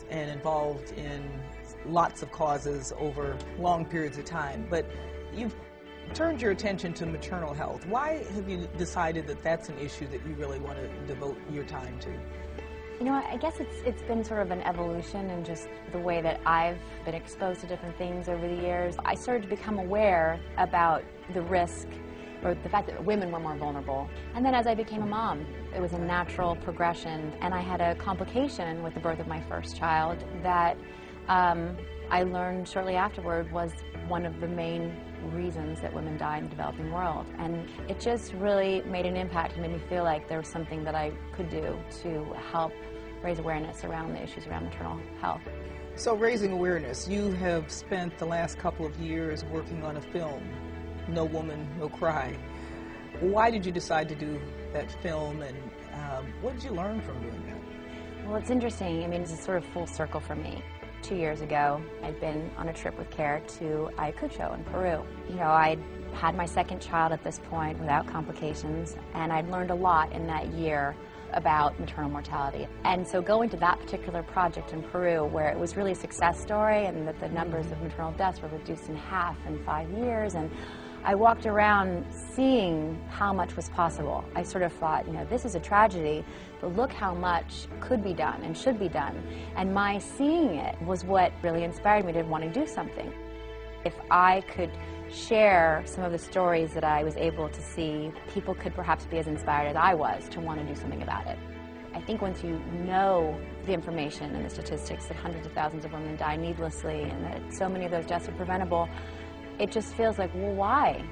and involved in lots of causes over long periods of time, but you've turned your attention to maternal health. Why have you decided that that's an issue that you really want to devote your time to? You know, I guess it's been sort of an evolution in just the way that I've been exposed to different things over the years. I started to become aware about the risk or the fact that women were more vulnerable. And then as I became a mom, it was a natural progression, and I had a complication with the birth of my first child that I learned shortly afterward was one of the main reasons that women die in the developing world. And it just really made an impact and made me feel like there was something that I could do to help raise awareness around the issues around maternal health. So raising awareness, you have spent the last couple of years working on a film, No Woman, No Cry. Why did you decide to do that film, and what did you learn from doing that? Well, it's interesting. I mean, it's a sort of full circle for me. 2 years ago, I'd been on a trip with Care to Ayacucho in Peru. You know, I'd had my second child at this point without complications, and I'd learned a lot in that year about maternal mortality. And so going to that particular project in Peru, where it was really a success story and that the numbers of maternal deaths were reduced in half in 5 years, and I walked around seeing how much was possible. I sort of thought, you know, this is a tragedy, but look how much could be done and should be done. And my seeing it was what really inspired me to want to do something. If I could share some of the stories that I was able to see, people could perhaps be as inspired as I was to want to do something about it. I think once you know the information and the statistics that hundreds of thousands of women die needlessly and that so many of those deaths are preventable, it just feels like, well, why?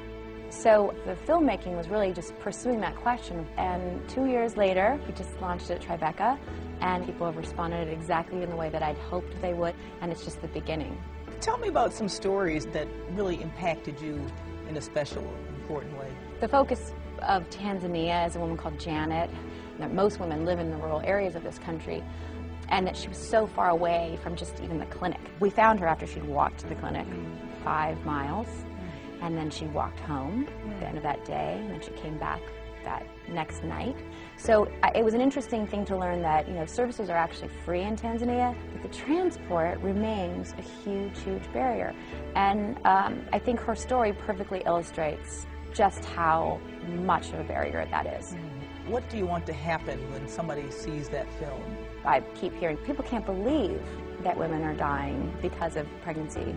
So the filmmaking was really just pursuing that question. And 2 years later, we just launched it at Tribeca, and people have responded exactly in the way that I'd hoped they would, and it's just the beginning. Tell me about some stories that really impacted you in a special, important way. The focus of Tanzania is a woman called Janet. That most women live in the rural areas of this country, and that she was so far away from just even the clinic. We found her after she'd walked to the clinic 5 miles, and then she walked home at the end of that day, and then she came back that next night. So it was an interesting thing to learn that, you know, services are actually free in Tanzania, but the transport remains a huge, huge barrier. And I think her story perfectly illustrates just how much of a barrier that is. What do you want to happen when somebody sees that film? I keep hearing people can't believe that women are dying because of pregnancy.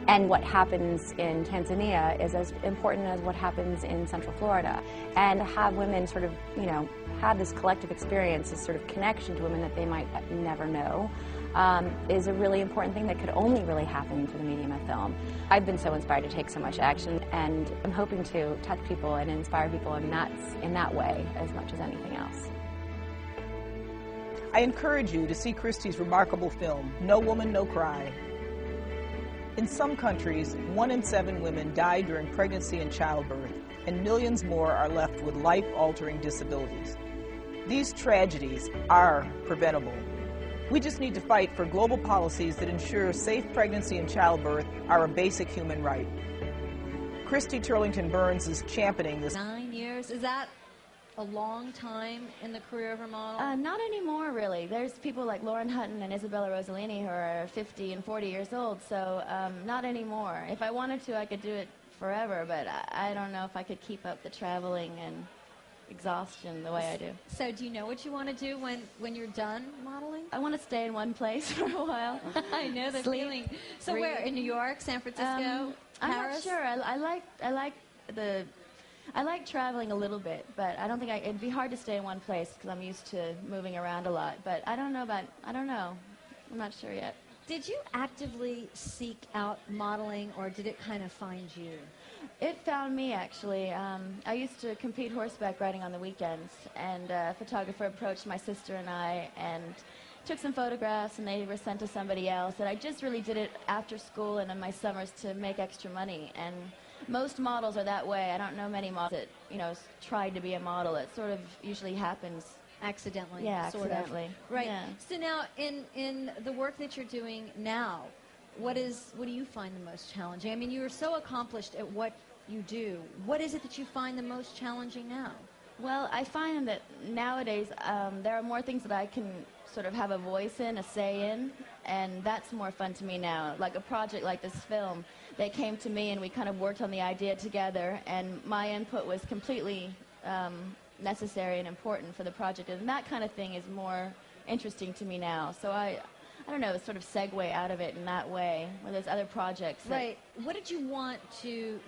And what happens in Tanzania is as important as what happens in Central Florida. And to have women sort of, you know, have this collective experience, this sort of connection to women that they might never know, is a really important thing that could only really happen through the medium of film. I've been so inspired to take so much action, and I'm hoping to touch people and inspire people in that way as much as anything else. I encourage you to see Christy's remarkable film, No Woman, No Cry. In some countries, 1 in 7 women die during pregnancy and childbirth, and millions more are left with life-altering disabilities. These tragedies are preventable. We just need to fight for global policies that ensure safe pregnancy and childbirth are a basic human right. Christy Turlington Burns is championing this. 9 years, is that a long time in the career of a model? Not anymore, really. There's people like Lauren Hutton and Isabella Rossellini who are 50 and 40 years old, so not anymore. If I wanted to, I could do it forever, but I don't know if I could keep up the traveling and exhaustion the way I do. So do you know what you want to do when you're done modeling? I want to stay in one place for a while. I know the feeling. So breathe. where? In New York, San Francisco, Paris? I'm not sure. I like traveling a little bit, but I don't think it'd be hard to stay in one place because I'm used to moving around a lot. But I don't know. I'm not sure yet. Did you actively seek out modeling, or did it kind of find you? It found me, actually. I used to compete horseback riding on the weekends, and a photographer approached my sister and I and took some photographs, and they were sent to somebody else. And I just really did it after school and in my summers to make extra money. And most models are that way. I don't know many models that, you know, tried to be a model. It sort of usually happens accidentally. Yeah, sort accidentally. Of. Right. Yeah. So now, in the work that you're doing now, what do you find the most challenging? I mean, you are so accomplished at what you do. What is it that you find the most challenging now? Well, I find that nowadays there are more things that I can sort of have a voice in, a say in, and that's more fun to me now. Like a project like this film, they came to me and we kind of worked on the idea together, and my input was completely necessary and important for the project, and that kind of thing is more interesting to me now. So I don't know, sort of segue out of it in that way, where there's other projects. Right. What did you want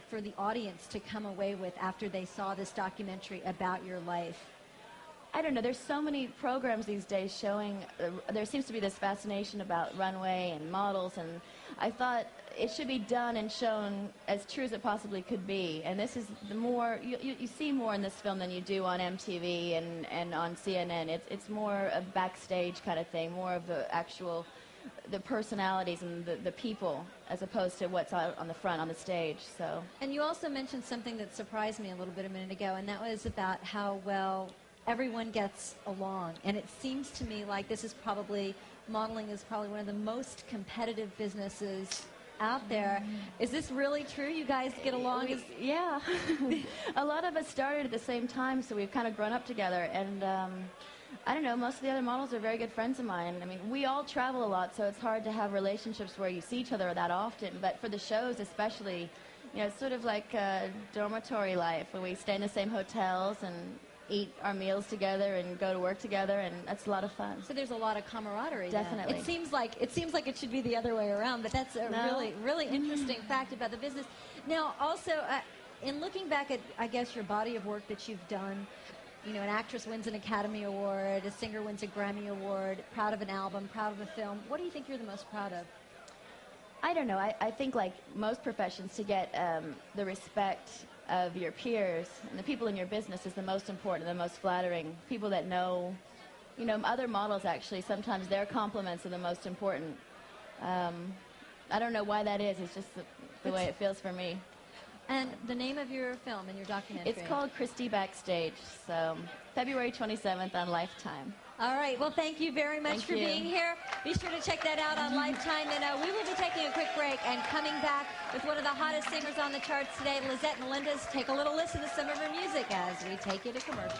for the audience to come away with after they saw this documentary about your life? I don't know, there's so many programs these days showing, there seems to be this fascination about runway and models, and I thought it should be done and shown as true as it possibly could be. And this is the more, you see more in this film than you do on MTV and on CNN. It's more a backstage kind of thing, more of the actual, the personalities and the people, as opposed to what's out on the front, on the stage. So. And you also mentioned something that surprised me a little bit a minute ago, and that was about how well everyone gets along. And it seems to me like this is probably, modeling is probably one of the most competitive businesses out there. Is this really true? You guys get along? Yeah. A lot of us started at the same time, so we've kind of grown up together. And I don't know, most of the other models are very good friends of mine. I mean, we all travel a lot, so it's hard to have relationships where you see each other that often. But for the shows especially, you know, it's sort of like a dormitory life where we stay in the same hotels and eat our meals together and go to work together, and that's a lot of fun. So there's a lot of camaraderie. Definitely. Then. It seems like it should be the other way around, but that's a really interesting fact about the business. Now, also, in looking back at, I guess, your body of work that you've done, you know, an actress wins an Academy Award, a singer wins a Grammy Award, proud of an album, proud of a film. What do you think you're the most proud of? I don't know. I think, like most professions, to get the respect of your peers and the people in your business is the most important, the most flattering. People that know, you know, other models actually, sometimes their compliments are the most important. I don't know why that is. It's just the way it feels for me. And the name of your film and your documentary? It's called Christy Backstage, so February 27th on Lifetime. All right. Well, thank you very much for being here. Be sure to check that out on Lifetime. And we will be taking a quick break and coming back with one of the hottest singers on the charts today, Lizette Melendez. Take a little listen to some of her music as we take you to commercials.